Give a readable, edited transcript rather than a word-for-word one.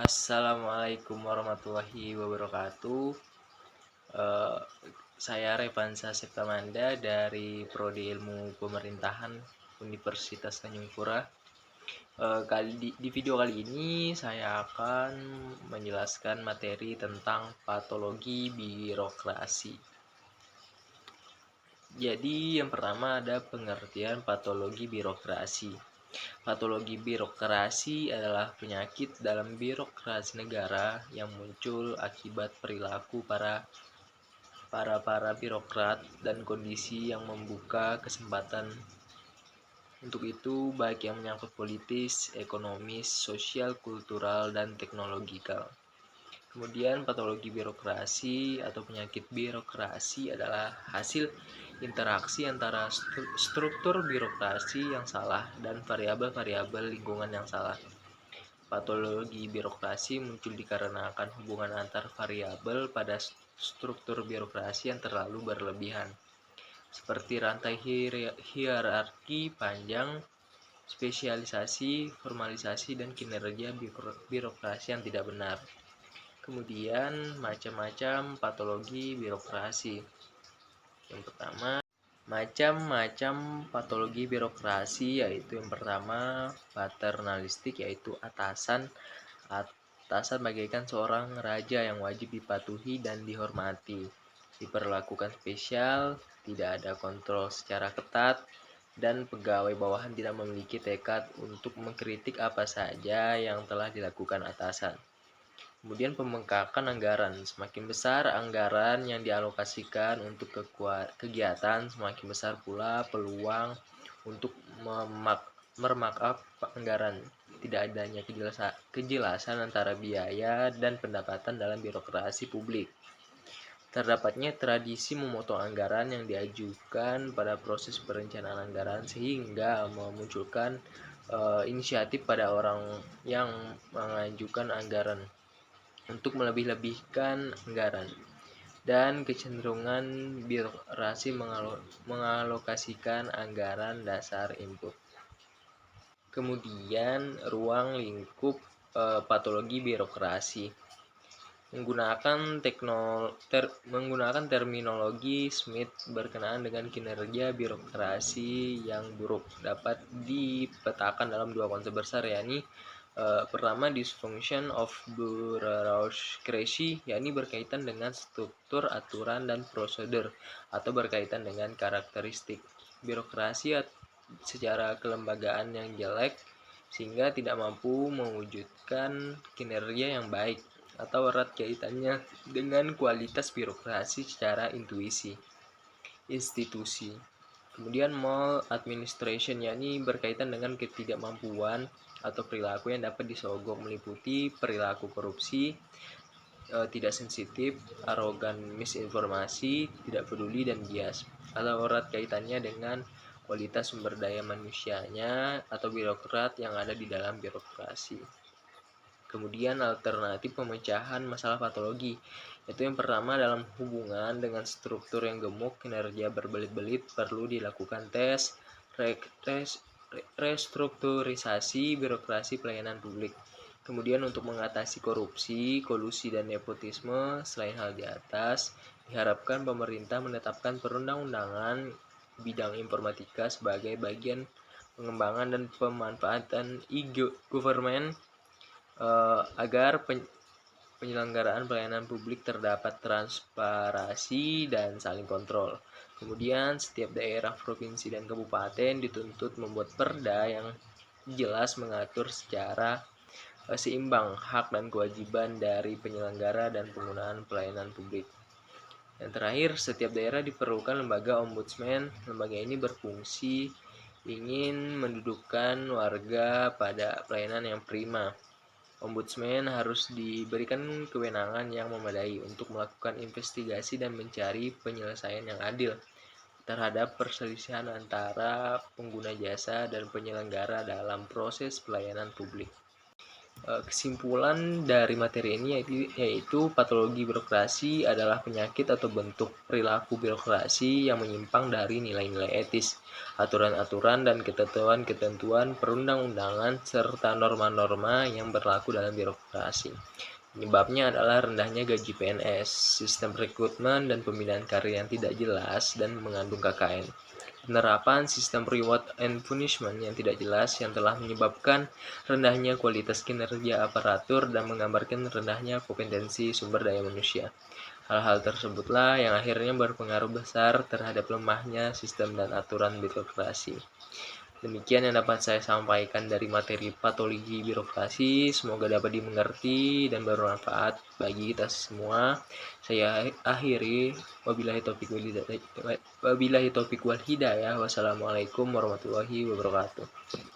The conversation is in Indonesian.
Assalamualaikum warahmatullahi wabarakatuh. Eh, saya Revansa Septamanda dari Prodi Ilmu Pemerintahan Universitas Tanjung Pura. Di video kali ini saya akan menjelaskan materi tentang patologi birokrasi. Jadi yang pertama ada pengertian patologi birokrasi. Patologi birokrasi adalah penyakit dalam birokrasi negara yang muncul akibat perilaku para birokrat dan kondisi yang membuka kesempatan untuk itu, baik yang menyangkut politis, ekonomis, sosial, kultural, dan teknologikal. Kemudian patologi birokrasi atau penyakit birokrasi adalah hasil interaksi antara struktur birokrasi yang salah dan variabel-variabel lingkungan yang salah. Patologi birokrasi muncul dikarenakan hubungan antar variabel pada struktur birokrasi yang terlalu berlebihan, seperti rantai hierarki panjang, spesialisasi, formalisasi, dan kinerja birokrasi yang tidak benar. Kemudian macam-macam patologi birokrasi. Yang pertama, macam-macam patologi birokrasi yaitu yang pertama paternalistik, yaitu atasan bagaikan seorang raja yang wajib dipatuhi dan dihormati, diperlakukan spesial, tidak ada kontrol secara ketat, dan pegawai bawahan tidak memiliki tekad untuk mengkritik apa saja yang telah dilakukan atasan. Kemudian pembengkakan anggaran. Semakin besar anggaran yang dialokasikan untuk kegiatan, semakin besar pula peluang untuk memarkup anggaran. Tidak adanya kejelasan antara biaya dan pendapatan dalam birokrasi publik. Terdapatnya tradisi memotong anggaran yang diajukan pada proses perencanaan anggaran sehingga memunculkan inisiatif pada orang yang mengajukan anggaran untuk melebih-lebihkan anggaran, dan kecenderungan birokrasi mengalokasikan anggaran dasar input. Kemudian ruang lingkup patologi birokrasi menggunakan terminologi Smith berkenaan dengan kinerja birokrasi yang buruk dapat dipetakan dalam dua konsep besar, yakni pertama dysfunction of bureaucracy, yakni berkaitan dengan struktur, aturan, dan prosedur, atau berkaitan dengan karakteristik birokrasi secara kelembagaan yang jelek sehingga tidak mampu mewujudkan kinerja yang baik, atau erat kaitannya dengan kualitas birokrasi secara intuisi institusi. Kemudian maladministration, yakni berkaitan dengan ketidakmampuan atau perilaku yang dapat disogok, meliputi perilaku korupsi, tidak sensitif, arogan, misinformasi, tidak peduli, dan bias, atau erat kaitannya dengan kualitas sumber daya manusianya atau birokrat yang ada di dalam birokrasi. Kemudian alternatif pemecahan masalah patologi, yaitu yang pertama dalam hubungan dengan struktur yang gemuk, kinerja berbelit-belit, perlu dilakukan tes restrukturisasi birokrasi pelayanan publik. Kemudian untuk mengatasi korupsi, kolusi, dan nepotisme, selain hal di atas, diharapkan pemerintah menetapkan perundang-undangan bidang informatika sebagai bagian pengembangan dan pemanfaatan e-government agar penyelenggaraan pelayanan publik terdapat transparansi dan saling kontrol. Kemudian setiap daerah, provinsi, dan kabupaten dituntut membuat perda yang jelas mengatur secara seimbang hak dan kewajiban dari penyelenggara dan penggunaan pelayanan publik. Yang terakhir, setiap daerah diperlukan lembaga ombudsman. Lembaga ini berfungsi ingin mendudukkan warga pada pelayanan yang prima. Ombudsman harus diberikan kewenangan yang memadai untuk melakukan investigasi dan mencari penyelesaian yang adil terhadap perselisihan antara pengguna jasa dan penyelenggara dalam proses pelayanan publik. Kesimpulan dari materi ini yaitu patologi birokrasi adalah penyakit atau bentuk perilaku birokrasi yang menyimpang dari nilai-nilai etis, aturan-aturan dan ketentuan-ketentuan perundang-undangan serta norma-norma yang berlaku dalam birokrasi. Penyebabnya adalah rendahnya gaji PNS, sistem rekrutmen dan pembinaan karir yang tidak jelas dan mengandung KKN. Penerapan sistem reward and punishment yang tidak jelas yang telah menyebabkan rendahnya kualitas kinerja aparatur dan menggambarkan rendahnya kompetensi sumber daya manusia. Hal-hal tersebutlah yang akhirnya berpengaruh besar terhadap lemahnya sistem dan aturan birokrasi. Demikian yang dapat saya sampaikan dari materi patologi birokrasi. Semoga dapat dimengerti dan bermanfaat bagi kita semua. Saya akhiri. Wabillahi taufiq wal hidayah. Wassalamualaikum warahmatullahi wabarakatuh.